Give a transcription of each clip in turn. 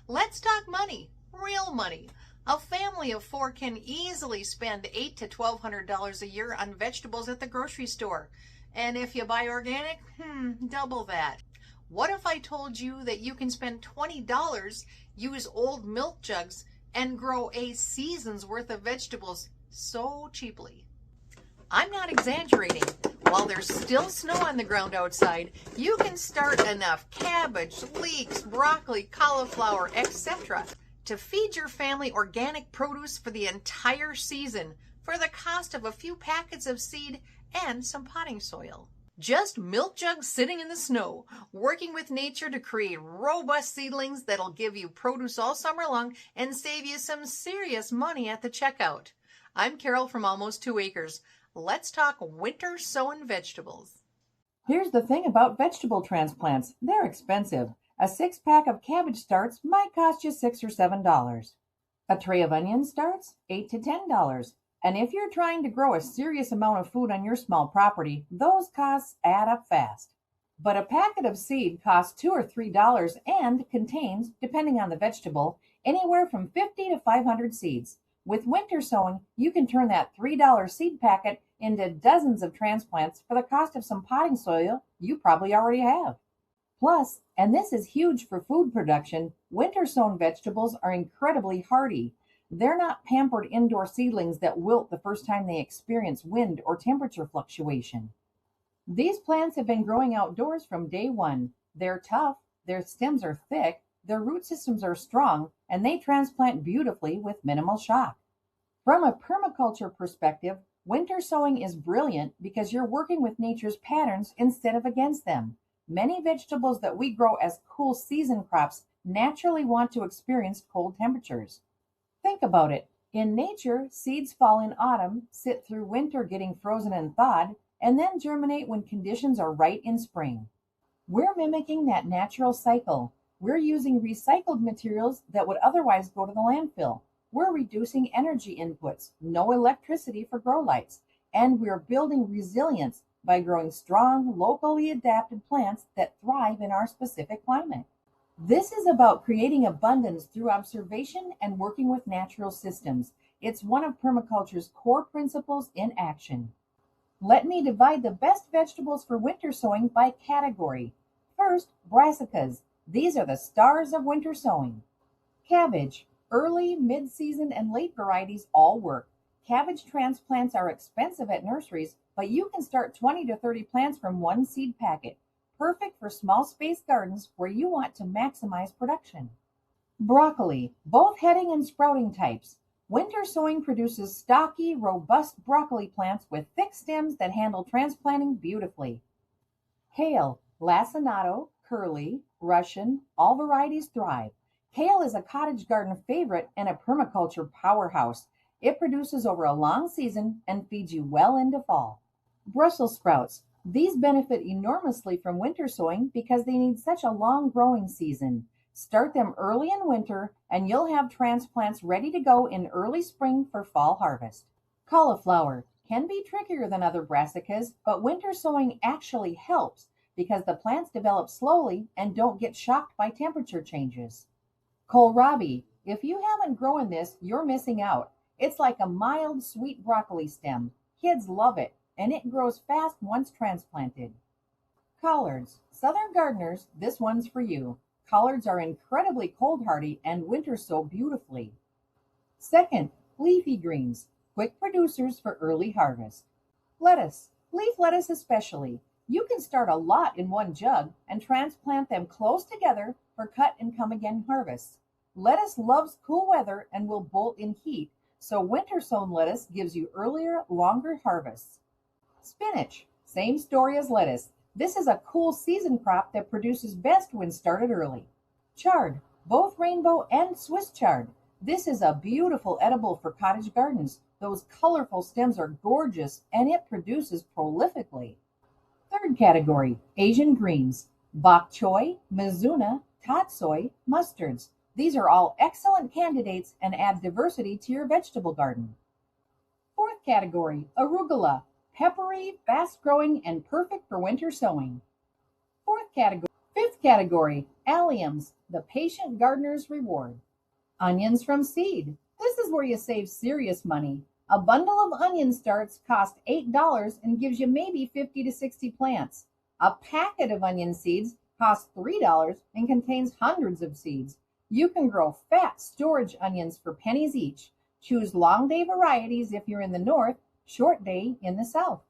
Let's talk money, real money. A family of four can easily spend $800 to $1,200 a year on vegetables at the grocery store. And if you buy organic, double that. What if I told you that you can spend $20, use old milk jugs, and grow a season's worth of vegetables so cheaply? I'm not exaggerating. While there's still snow on the ground outside, you can start enough cabbage, leeks, broccoli, cauliflower, etc. to feed your family organic produce for the entire season for the cost of a few packets of seed and some potting soil. Just milk jugs sitting in the snow, working with nature to create robust seedlings that'll give you produce all summer long and save you some serious money at the checkout. I'm Carol from Almost 2 Acres. Let's talk winter sowing vegetables. Here's the thing about vegetable transplants. They're expensive. A 6-pack of cabbage starts might cost you $6 or $7. A tray of onions starts $8 to $10. And if you're trying to grow a serious amount of food on your small property, those costs add up fast. But a packet of seed costs $2 or $3 and contains, depending on the vegetable, anywhere from 50 to 500 seeds. With winter sowing, you can turn that $3 seed packet into dozens of transplants for the cost of some potting soil you probably already have. Plus, and this is huge for food production, winter sown vegetables are incredibly hardy. They're not pampered indoor seedlings that wilt the first time they experience wind or temperature fluctuation. These plants have been growing outdoors from day one. They're tough, their stems are thick, their root systems are strong, and they transplant beautifully with minimal shock. From a permaculture perspective, winter sowing is brilliant because you're working with nature's patterns instead of against them. Many vegetables that we grow as cool season crops naturally want to experience cold temperatures. Think about it. In nature, seeds fall in autumn, sit through winter getting frozen and thawed, and then germinate when conditions are right in spring. We're mimicking that natural cycle. We're using recycled materials that would otherwise go to the landfill. We're reducing energy inputs, no electricity for grow lights, and we're building resilience by growing strong, locally adapted plants that thrive in our specific climate. This is about creating abundance through observation and working with natural systems. It's one of permaculture's core principles in action. Let me divide the best vegetables for winter sowing by category. First, brassicas. These are the stars of winter sowing. Cabbage. Early, mid-season, and late varieties all work. Cabbage transplants are expensive at nurseries, but you can start 20 to 30 plants from one seed packet. Perfect for small space gardens where you want to maximize production. Broccoli, both heading and sprouting types. Winter sowing produces stocky, robust broccoli plants with thick stems that handle transplanting beautifully. Kale, lacinato, curly, Russian, all varieties thrive. Kale is a cottage garden favorite and a permaculture powerhouse. It produces over a long season and feeds you well into fall. Brussels sprouts. These benefit enormously from winter sowing because they need such a long growing season. Start them early in winter and you'll have transplants ready to go in early spring for fall harvest. Cauliflower can be trickier than other brassicas, but winter sowing actually helps because the plants develop slowly and don't get shocked by temperature changes. Kohlrabi. If you haven't grown this, you're missing out. It's like a mild, sweet broccoli stem. Kids love it, and it grows fast once transplanted. Collards. Southern gardeners, this one's for you. Collards are incredibly cold hardy and winter sow beautifully. Second, leafy greens. Quick producers for early harvest. Lettuce. Leaf lettuce especially. You can start a lot in one jug and transplant them close together for cut and come again harvests. Lettuce loves cool weather and will bolt in heat, so winter sown lettuce gives you earlier, longer harvests. Spinach. Same story as lettuce. This is a cool season crop that produces best when started early. Chard. Both rainbow and Swiss chard. This is a beautiful edible for cottage gardens. Those colorful stems are gorgeous and it produces prolifically. Third category, Asian greens. Bok choy, mizuna, tatsoi, mustards. These are all excellent candidates and add diversity to your vegetable garden. Fourth category, arugula. Peppery, fast growing, and perfect for winter sowing. Fifth category, Alliums, the patient gardener's reward. Onions from seed. This is where you save serious money. A bundle of onion starts costs $8 and gives you maybe 50 to 60 plants. A packet of onion seeds costs $3 and contains hundreds of seeds. You can grow fat storage onions for pennies each. Choose long day varieties if you're in the north, short day in the south.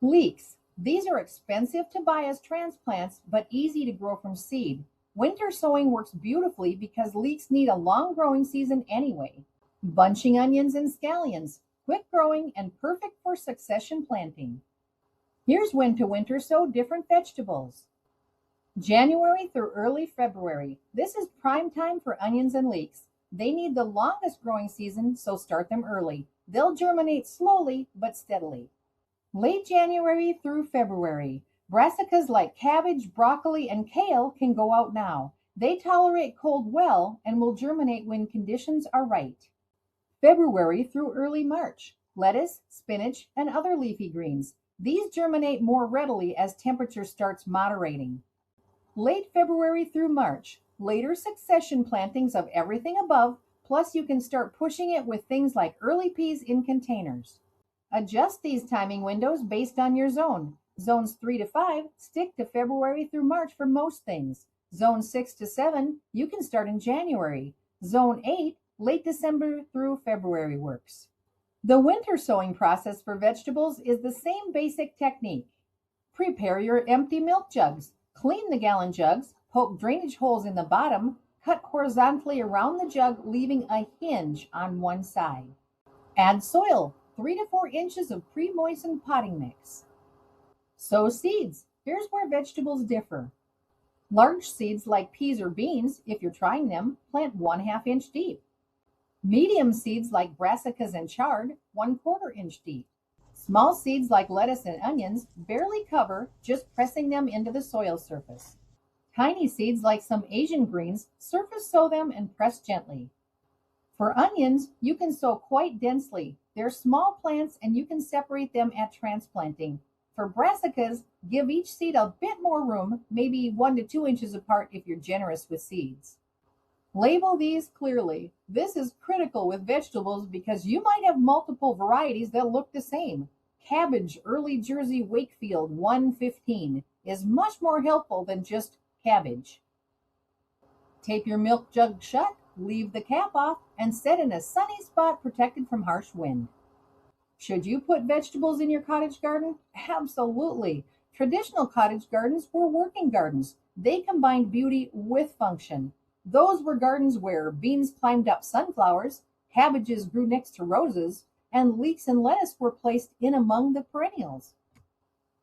Leeks. These are expensive to buy as transplants, but easy to grow from seed. Winter sowing works beautifully because leeks need a long growing season anyway. Bunching onions and scallions, quick growing and perfect for succession planting. Here's when to winter sow different vegetables. January through early February. This is prime time for onions and leeks. They need the longest growing season, so start them early. They'll germinate slowly but steadily. Late January through February. Brassicas like cabbage, broccoli, and kale can go out now. They tolerate cold well and will germinate when conditions are right. February through early March. Lettuce, spinach, and other leafy greens. These germinate more readily as temperature starts moderating. Late February through March. Later succession plantings of everything above, plus you can start pushing it with things like early peas in containers. Adjust these timing windows based on your zone. Zones 3 to 5 stick to February through March for most things. Zone 6 to 7, you can start in January. Zone 8, late December through February works. The winter sowing process for vegetables is the same basic technique. Prepare your empty milk jugs. Clean the gallon jugs, poke drainage holes in the bottom, cut horizontally around the jug, leaving a hinge on one side. Add soil, 3 to 4 inches of pre-moistened potting mix. Sow seeds. Here's where vegetables differ. Large seeds like peas or beans, if you're trying them, plant 1/2 inch deep. Medium seeds like brassicas and chard, 1/4 inch deep. Small seeds like lettuce and onions barely cover, just pressing them into the soil surface. Tiny seeds like some Asian greens, surface sow them and press gently. For onions, you can sow quite densely. They're small plants and you can separate them at transplanting. For brassicas, give each seed a bit more room, maybe 1 to 2 inches apart if you're generous with seeds. Label these clearly. This is critical with vegetables because you might have multiple varieties that look the same. Cabbage Early Jersey Wakefield 115 is much more helpful than just cabbage. Tape your milk jug shut, leave the cap off, and set in a sunny spot protected from harsh wind. Should you put vegetables in your cottage garden? Absolutely. Traditional cottage gardens were working gardens. They combined beauty with function. Those were gardens where beans climbed up sunflowers, cabbages grew next to roses, and leeks and lettuce were placed in among the perennials.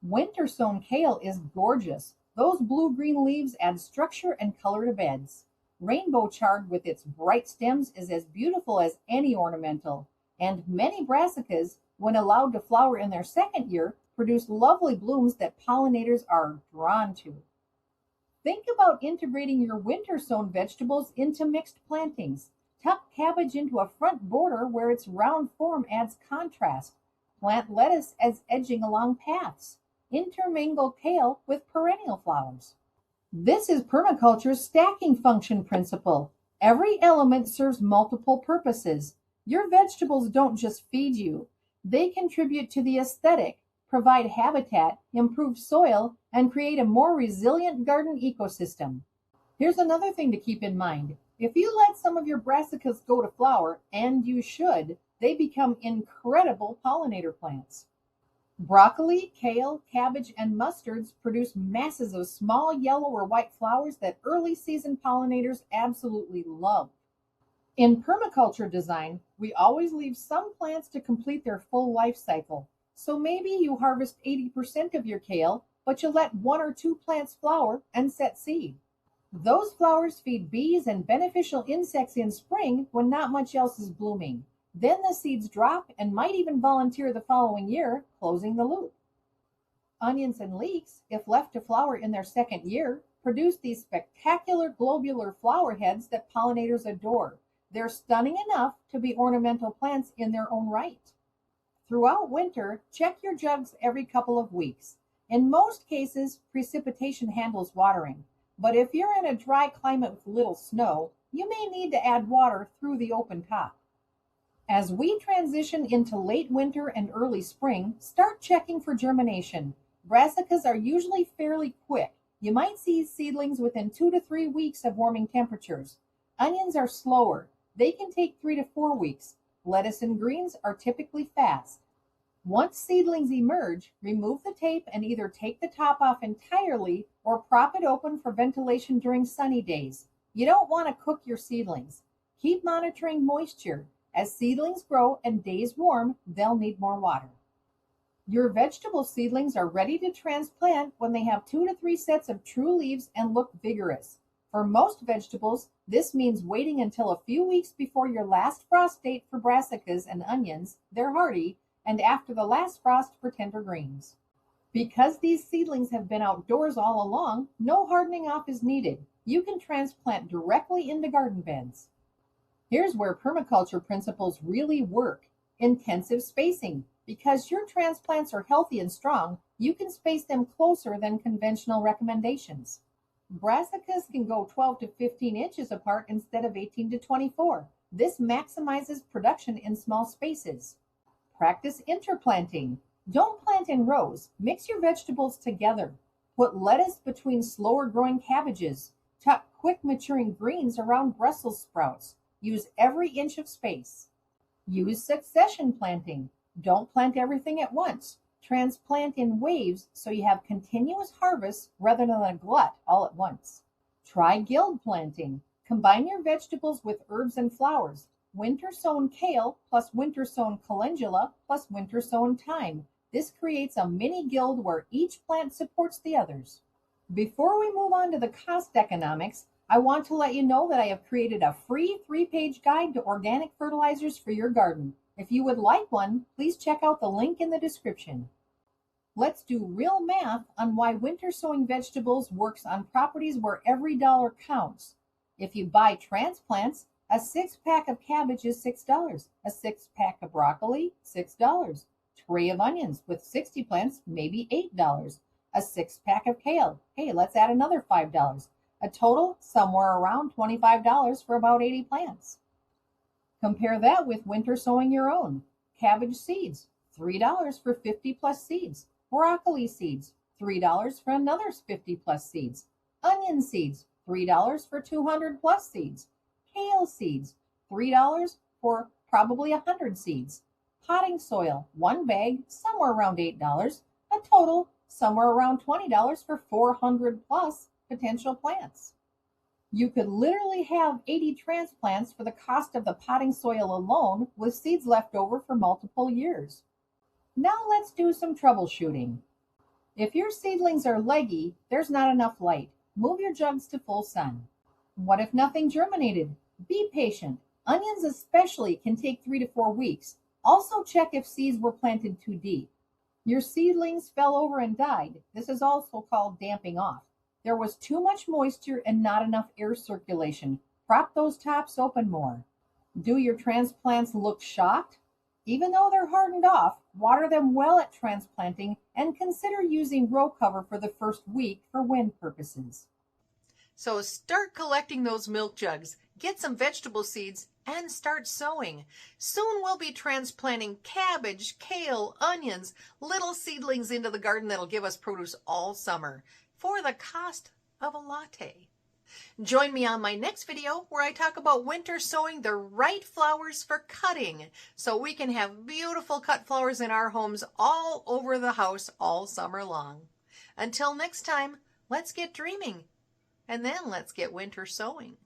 Winter sown kale is gorgeous. Those blue-green leaves add structure and color to beds. Rainbow chard with its bright stems is as beautiful as any ornamental, and many brassicas, when allowed to flower in their second year, produce lovely blooms that pollinators are drawn to. Think about integrating your winter-sown vegetables into mixed plantings. Tuck cabbage into a front border where its round form adds contrast. Plant lettuce as edging along paths. Intermingle kale with perennial flowers. This is permaculture's stacking function principle. Every element serves multiple purposes. Your vegetables don't just feed you. They contribute to the aesthetic, provide habitat, improve soil, and create a more resilient garden ecosystem. Here's another thing to keep in mind. If you let some of your brassicas go to flower, and you should, they become incredible pollinator plants. Broccoli, kale, cabbage, and mustards produce masses of small yellow or white flowers that early season pollinators absolutely love. In permaculture design, we always leave some plants to complete their full life cycle. So maybe you harvest 80% of your kale, but you let 1 or 2 plants flower and set seed. Those flowers feed bees and beneficial insects in spring when not much else is blooming. Then the seeds drop and might even volunteer the following year, closing the loop. Onions and leeks, if left to flower in their second year, produce these spectacular globular flower heads that pollinators adore. They're stunning enough to be ornamental plants in their own right. Throughout winter, check your jugs every couple of weeks. In most cases, precipitation handles watering. But if you're in a dry climate with little snow, you may need to add water through the open top. As we transition into late winter and early spring, start checking for germination. Brassicas are usually fairly quick. You might see seedlings within 2 to 3 weeks of warming temperatures. Onions are slower. They can take 3 to 4 weeks. Lettuce and greens are typically fast. Once seedlings emerge, remove the tape and either take the top off entirely or prop it open for ventilation during sunny days. You don't want to cook your seedlings. Keep monitoring moisture. As seedlings grow and days warm, they'll need more water. Your vegetable seedlings are ready to transplant when they have 2 to 3 sets of true leaves and look vigorous. For most vegetables, this means waiting until a few weeks before your last frost date for brassicas and onions, they're hardy, and after the last frost for tender greens. Because these seedlings have been outdoors all along, no hardening off is needed. You can transplant directly into garden beds. Here's where permaculture principles really work. Intensive spacing. Because your transplants are healthy and strong, you can space them closer than conventional recommendations. Brassicas can go 12 to 15 inches apart instead of 18 to 24. This maximizes production in small spaces. Practice interplanting. Don't plant in rows. Mix your vegetables together. Put lettuce between slower growing cabbages. Tuck quick maturing greens around Brussels sprouts. Use every inch of space. Use succession planting. Don't plant everything at once. Transplant in waves so you have continuous harvests rather than a glut all at once. Try guild planting. Combine your vegetables with herbs and flowers. Winter-sown kale plus winter-sown calendula plus winter-sown thyme. This creates a mini guild where each plant supports the others. Before we move on to the cost economics, I want to let you know that I have created a free 3-page guide to organic fertilizers for your garden. If you would like one, please check out the link in the description. Let's do real math on why winter sowing vegetables works on properties where every dollar counts. If you buy transplants, a 6-pack of cabbage is $6. A 6-pack of broccoli, $6. Tray of onions with 60 plants, maybe $8. A 6-pack of kale. Hey, let's add another $5. A total somewhere around $25 for about 80 plants. Compare that with winter sowing your own. Cabbage seeds, $3 for 50 plus seeds. Broccoli seeds, $3 for another 50 plus seeds. Onion seeds, $3 for 200 plus seeds. Kale seeds, $3 for probably 100 seeds. Potting soil, 1 bag, somewhere around $8. A total somewhere around $20 for 400 plus potential plants. You could literally have 80 transplants for the cost of the potting soil alone, with seeds left over for multiple years. Now let's do some troubleshooting. If your seedlings are leggy, there's not enough light. Move your jugs to full sun. What if nothing germinated? Be patient. Onions especially can take 3 to 4 weeks. Also check if seeds were planted too deep. Your seedlings fell over and died. This is also called damping off. There was too much moisture and not enough air circulation. Prop those tops open more. Do your transplants look shocked? Even though they're hardened off, water them well at transplanting and consider using row cover for the first week for wind purposes. So start collecting those milk jugs, get some vegetable seeds, and start sowing. Soon we'll be transplanting cabbage, kale, onions, little seedlings into the garden that'll give us produce all summer for the cost of a latte. Join me on my next video where I talk about winter sowing the right flowers for cutting so we can have beautiful cut flowers in our homes all over the house all summer long. Until next time, let's get dreaming and then let's get winter sowing.